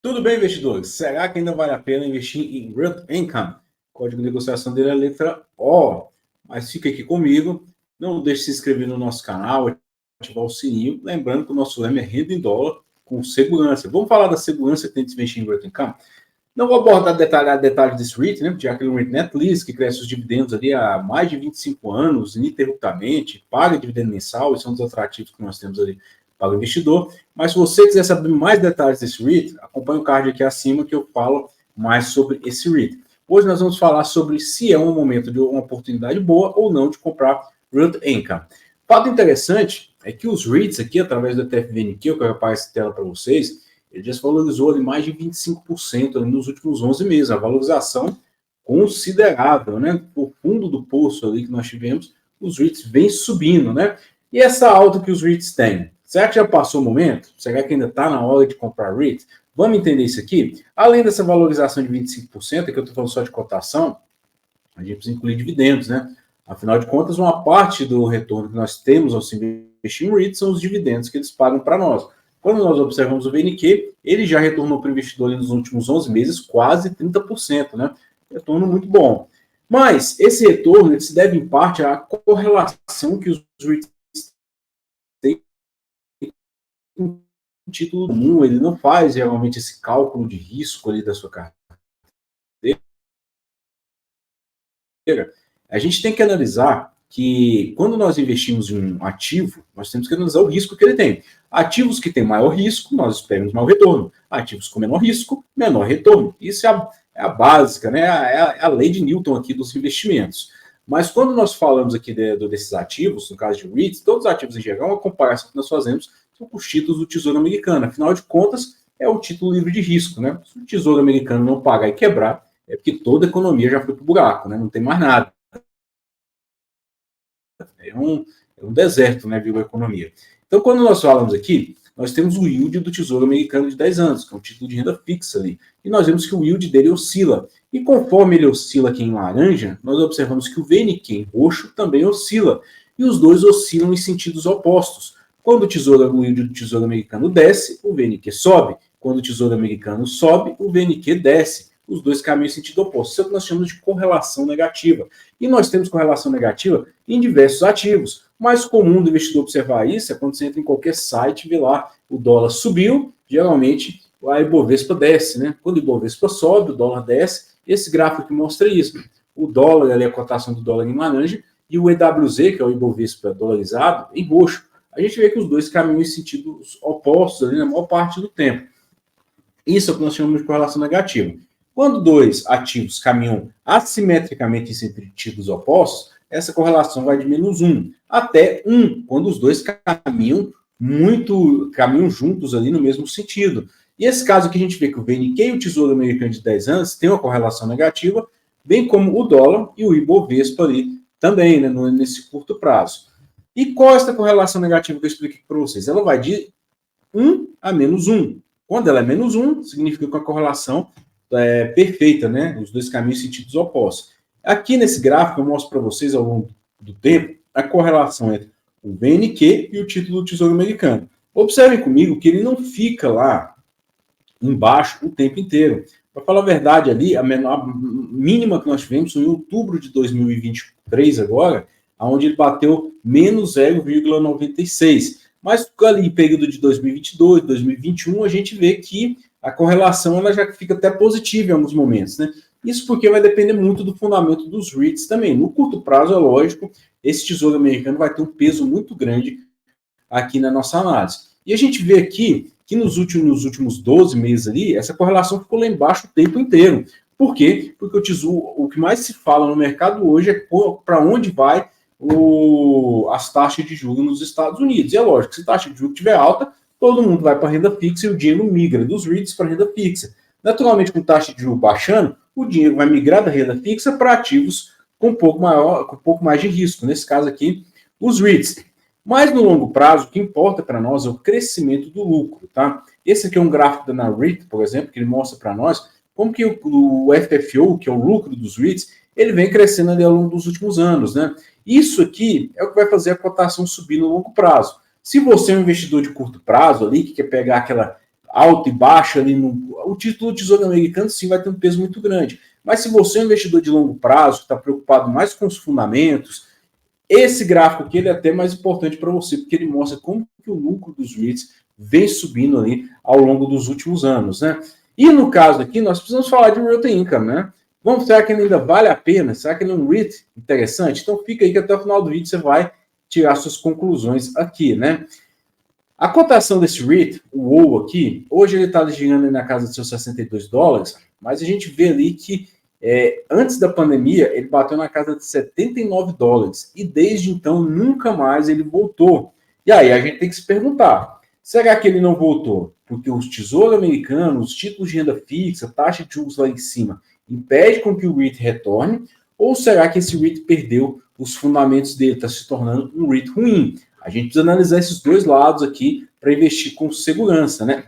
Tudo bem, investidores? Será que ainda vale a pena investir em Real Income? Código de negociação dele é a letra O. Mas fica aqui comigo. Não deixe de se inscrever no nosso canal, ativar o sininho. Lembrando que o nosso lema é renda em dólar com segurança. Vamos falar da segurança que tem de investir em Real Income? Não vou abordar detalhes desse REIT, né? Já que ele é um REIT net lease, que cresce os dividendos ali há mais de 25 anos, ininterruptamente, paga dividendo mensal, esse é um dos atrativos que nós temos ali para o investidor. Mas se você quiser saber mais detalhes desse REIT, acompanhe o card aqui acima que eu falo mais sobre esse REIT. Hoje nós vamos falar sobre se é um momento de uma oportunidade boa ou não de comprar Real Income. Fato interessante é que os REITs aqui, através do TFVNQ, que eu quero aparecer essa tela para vocês, ele desvalorizou ali mais de 25% ali nos últimos 11 meses. A valorização considerável, né? O fundo do poço ali que nós tivemos, os REITs vêm subindo, né? E essa alta que os REITs têm, será que já passou o momento? Será que ainda está na hora de comprar REIT? Vamos entender isso aqui? Além dessa valorização de 25%, que eu estou falando só de cotação, a gente precisa incluir dividendos, né? Afinal de contas, uma parte do retorno que nós temos ao se investir em REIT são os dividendos que eles pagam para nós. Quando nós observamos o VNQ, ele já retornou para o investidor nos últimos 11 meses quase 30%, né? Retorno muito bom. Mas esse retorno ele se deve em parte à correlação que os REITs têm com o título comum, ele não faz realmente esse cálculo de risco ali da sua carteira. A gente tem que analisar que quando nós investimos em um ativo, nós temos que analisar o risco que ele tem. Ativos que têm maior risco, nós esperamos maior retorno. Ativos com menor risco, menor retorno. Isso é a básica, né? É a lei de Newton aqui dos investimentos. Mas quando nós falamos aqui desses ativos, no caso de REITs, todos os ativos em geral, a comparação que nós fazemos são com os títulos do Tesouro Americano. Afinal de contas, é o título livre de risco, né? Se o Tesouro Americano não pagar e quebrar, é porque toda a economia já foi para o buraco, né? Não tem mais nada. É um deserto, né, viu, a economia. Então, quando nós falamos aqui, nós temos o yield do Tesouro Americano de 10 anos, que é um título de renda fixa ali. E nós vemos que o yield dele oscila. E conforme ele oscila aqui em laranja, nós observamos que o VNQ em roxo também oscila. E os dois oscilam em sentidos opostos. Quando o yield do Tesouro Americano desce, o VNQ sobe. Quando o Tesouro Americano sobe, o VNQ desce. Os dois caminhos em sentido oposto. Isso é o que nós chamamos de correlação negativa. E nós temos correlação negativa em diversos ativos. O mais comum do investidor observar isso é quando você entra em qualquer site e vê lá o dólar subiu, geralmente a Ibovespa desce, né? Quando o Ibovespa sobe, o dólar desce. Esse gráfico mostra isso. O dólar, ali, a cotação do dólar em laranja, e o EWZ, que é o Ibovespa dolarizado, em roxo. A gente vê que os dois caminham em sentidos opostos ali na maior parte do tempo. Isso é o que nós chamamos de correlação negativa. Quando dois ativos caminham assimetricamente em sentidos opostos, essa correlação vai de -1 até 1, quando os dois caminham juntos ali no mesmo sentido. E esse caso aqui a gente vê que o VNQ e o Tesouro Americano de 10 anos têm uma correlação negativa, bem como o dólar e o Ibovespa ali também, né, nesse curto prazo. E qual é essa correlação negativa que eu expliquei para vocês? Ela vai de 1 a -1. Quando ela é -1, significa que a correlação é perfeita, né? Os dois caminhos em sentidos opostos. Aqui nesse gráfico eu mostro para vocês ao longo do tempo a correlação entre o VNQ e o título do Tesouro Americano. Observem comigo que ele não fica lá embaixo o tempo inteiro. Para falar a verdade ali, a mínima que nós tivemos foi em outubro de 2023 agora, onde ele bateu menos 0,96. Mas ali em período de 2022, 2021, a gente vê que a correlação ela já fica até positiva em alguns momentos, né? Isso porque vai depender muito do fundamento dos REITs também. No curto prazo, é lógico, esse Tesouro Americano vai ter um peso muito grande aqui na nossa análise. E a gente vê aqui que nos últimos 12 meses ali, essa correlação ficou lá embaixo o tempo inteiro. Por quê? Porque o que mais se fala no mercado hoje é para onde vai as taxas de juros nos Estados Unidos. E é lógico, se a taxa de juros estiver alta, todo mundo vai para a renda fixa e o dinheiro migra dos REITs para a renda fixa. Naturalmente, com taxa de juros baixando, o dinheiro vai migrar da renda fixa para ativos com um pouco mais de risco. Nesse caso aqui, os REITs. Mas no longo prazo, o que importa para nós é o crescimento do lucro, tá? Esse aqui é um gráfico da Nareit, por exemplo, que ele mostra para nós como que o FFO, que é o lucro dos REITs, ele vem crescendo ali ao longo dos últimos anos, né? Isso aqui é o que vai fazer a cotação subir no longo prazo. Se você é um investidor de curto prazo ali, que quer pegar aquela alta e baixa ali, o título do Tesouro Americano sim vai ter um peso muito grande. Mas se você é um investidor de longo prazo, que está preocupado mais com os fundamentos, esse gráfico aqui ele é até mais importante para você, porque ele mostra como que o lucro dos REITs vem subindo ali ao longo dos últimos anos, né? E no caso aqui, nós precisamos falar de Realty Income, né? Será que ele ainda vale a pena? Será que ele é um REIT interessante? Então fica aí que até o final do vídeo você vai tirar suas conclusões aqui, né? A cotação desse REIT, o WOW aqui, hoje ele está girando na casa de seus $62, mas a gente vê ali que antes da pandemia ele bateu na casa de $79 e desde então nunca mais ele voltou. E aí a gente tem que se perguntar, será que ele não voltou porque os tesouros americanos, os títulos de renda fixa, taxa de juros lá em cima, impede com que o REIT retorne? Ou será que esse REIT perdeu os fundamentos dele, está se tornando um REIT ruim? A gente precisa analisar esses dois lados aqui para investir com segurança, né?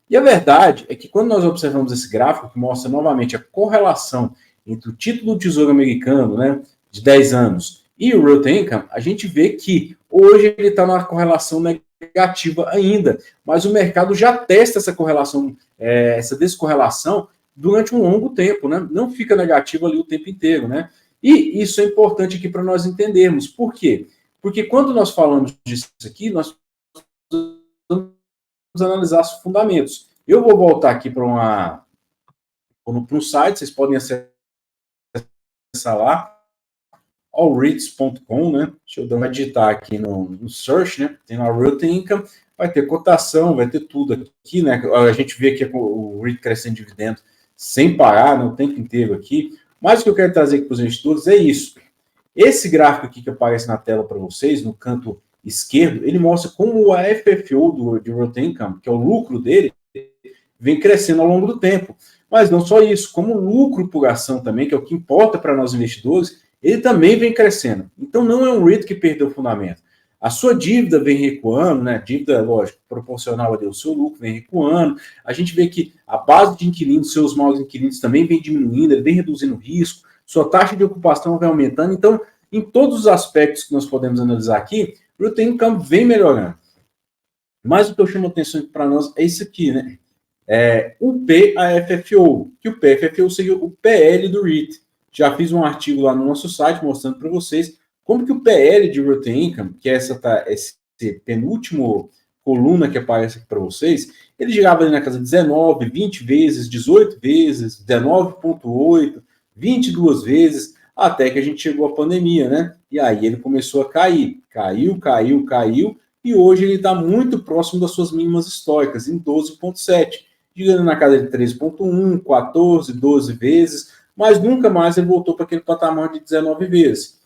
E a verdade é que quando nós observamos esse gráfico, que mostra novamente a correlação entre o título do Tesouro Americano, né, de 10 anos, e o Realty Income, a gente vê que hoje ele está numa correlação negativa ainda, mas o mercado já testa essa correlação, essa descorrelação durante um longo tempo, né? Não fica negativo ali o tempo inteiro, né? E isso é importante aqui para nós entendermos. Por quê? Porque quando nós falamos disso aqui, nós precisamos analisar os fundamentos. Eu vou voltar aqui para um site, vocês podem acessar lá, allreits.com, né? Deixa eu dar uma digitar aqui no search, né? Tem lá o Realty Income, vai ter cotação, vai ter tudo aqui, né? A gente vê aqui o REIT crescendo dividendo sem parar, né, o tempo inteiro aqui. Mas o que eu quero trazer aqui para os investidores é isso. Esse gráfico aqui que aparece na tela para vocês, no canto esquerdo, ele mostra como a FFO do Realty Income, que é o lucro dele, vem crescendo ao longo do tempo. Mas não só isso, como o lucro por ação também, que é o que importa para nós investidores, ele também vem crescendo. Então não é um REIT que perdeu o fundamento. A sua dívida vem recuando, né? Dívida, lógico, proporcional ao seu lucro, vem recuando. A gente vê que a base de inquilinos, seus maus inquilinos também vem diminuindo, ele vem reduzindo o risco, sua taxa de ocupação vai aumentando. Então, em todos os aspectos que nós podemos analisar aqui, o Realty Income vem melhorando. Mas o que eu chamo a atenção para nós é isso aqui, né? O PAFFO, que o PAFFO seria o PL do REIT. Já fiz um artigo lá no nosso site mostrando para vocês como que o PL de Realty Income, que é esse penúltimo coluna que aparece aqui para vocês, ele girava ali na casa de 19, 20 vezes, 18 vezes, 19,8, 22 vezes, até que a gente chegou à pandemia, né? E aí ele começou a cair. Caiu, e hoje ele está muito próximo das suas mínimas históricas, em 12,7, girando na casa de 13,1, 14, 12 vezes, mas nunca mais ele voltou para aquele patamar de 19 vezes.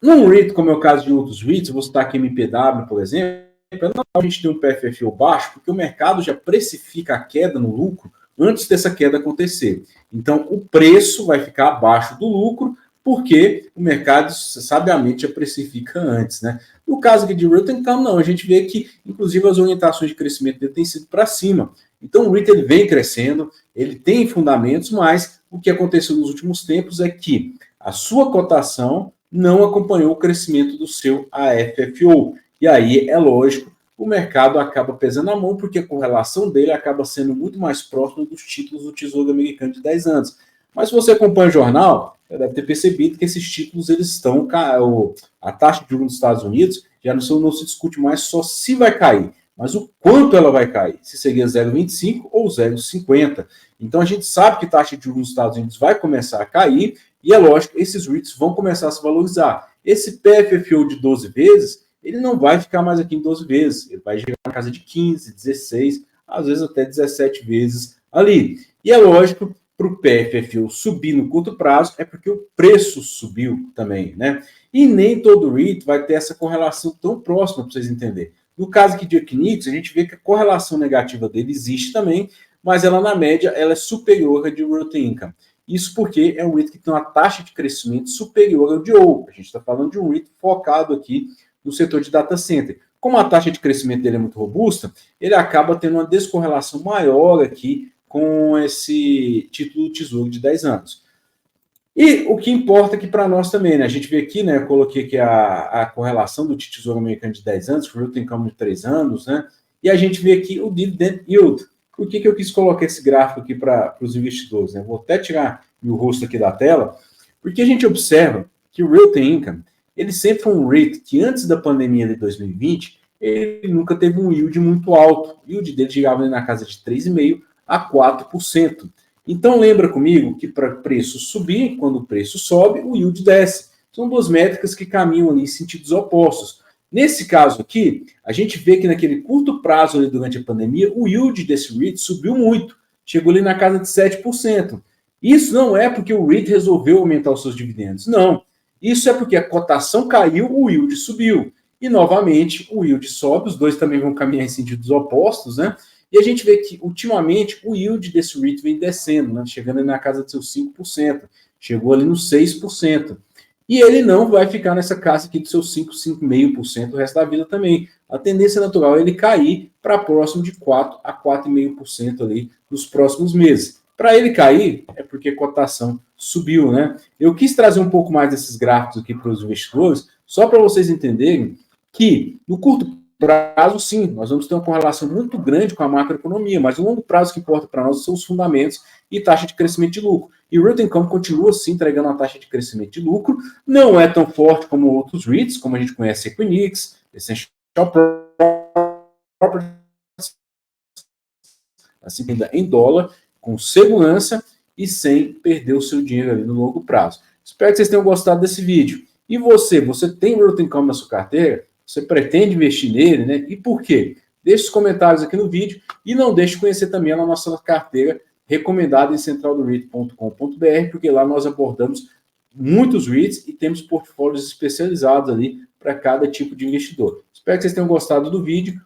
Num REIT, como é o caso de outros REITs, vou citar aqui MPW, por exemplo, é normal a gente ter um PFFO baixo, porque o mercado já precifica a queda no lucro antes dessa queda acontecer. Então, o preço vai ficar abaixo do lucro, porque o mercado sabiamente já precifica antes, né? No caso aqui de Realty Income, não. A gente vê que, inclusive, as orientações de crescimento dele têm sido para cima. Então, o REIT ele vem crescendo, ele tem fundamentos, mas o que aconteceu nos últimos tempos é que a sua cotação não acompanhou o crescimento do seu AFFO. E aí, é lógico, o mercado acaba pesando a mão, porque a correlação dele acaba sendo muito mais próxima dos títulos do Tesouro Americano de 10 anos. Mas se você acompanha o jornal, já deve ter percebido que esses títulos eles estão... A taxa de juros nos Estados Unidos já não se discute mais só se vai cair, mas o quanto ela vai cair, se seria 0,25 ou 0,50. Então a gente sabe que a taxa de juros nos Estados Unidos vai começar a cair, e é lógico, esses REITs vão começar a se valorizar. Esse PFFO de 12 vezes, ele não vai ficar mais aqui em 12 vezes, ele vai chegar na casa de 15, 16, às vezes até 17 vezes ali. E é lógico, para o PFFO subir no curto prazo, é porque o preço subiu também, né? E nem todo REIT vai ter essa correlação tão próxima, para vocês entenderem. No caso aqui de Equinix, a gente vê que a correlação negativa dele existe também, mas ela, na média, ela é superior à de Realty Income. Isso porque é um REIT que tem uma taxa de crescimento superior ao de OU. A gente está falando de um REIT focado aqui no setor de data center. Como a taxa de crescimento dele é muito robusta, ele acaba tendo uma descorrelação maior aqui com esse título do Tesouro de 10 anos. E o que importa aqui para nós também, né? A gente vê aqui, né? Eu coloquei aqui a correlação do Tesouro Americano de 10 anos, o Realty Income de 3 anos, né? E a gente vê aqui o Dividend Yield, Por que eu quis colocar esse gráfico aqui para os investidores? Né? Vou até tirar meu rosto aqui da tela, porque a gente observa que o Realty Income, ele sempre foi um REIT que antes da pandemia de 2020, ele nunca teve um yield muito alto. O yield dele chegava na casa de 3,5% a 4%. Então lembra comigo que para o preço subir, quando o preço sobe, o yield desce. São duas métricas que caminham ali em sentidos opostos. Nesse caso aqui, a gente vê que naquele curto prazo ali durante a pandemia, o yield desse REIT subiu muito. Chegou ali na casa de 7%. Isso não é porque o REIT resolveu aumentar os seus dividendos. Não. Isso é porque a cotação caiu, o yield subiu. E, novamente, o yield sobe, os dois também vão caminhar em sentidos opostos, né? E a gente vê que, ultimamente, o yield desse REIT vem descendo, né? Chegando ali na casa de seus 5%. Chegou ali nos 6%. E ele não vai ficar nessa casa aqui de seus 5, 5,5% o resto da vida também. A tendência natural é ele cair para próximo de 4 a 4,5% ali nos próximos meses. Para ele cair, é porque a cotação subiu, né? Eu quis trazer um pouco mais desses gráficos aqui para os investidores, só para vocês entenderem que no curto prazo, sim, nós vamos ter uma correlação muito grande com a macroeconomia, mas no longo prazo o que importa para nós são os fundamentos e taxa de crescimento de lucro. E o Realty Income continua, sim, entregando uma taxa de crescimento de lucro, não é tão forte como outros REITs, como a gente conhece Equinix, Essential Properties, assim, ainda em dólar, com segurança e sem perder o seu dinheiro ali no longo prazo. Espero que vocês tenham gostado desse vídeo. E você tem o Realty Income na sua carteira? Você pretende investir nele, né? E por quê? Deixe os comentários aqui no vídeo e não deixe de conhecer também a nossa carteira recomendada em centraldoreit.com.br, porque lá nós abordamos muitos REITs e temos portfólios especializados ali para cada tipo de investidor. Espero que vocês tenham gostado do vídeo.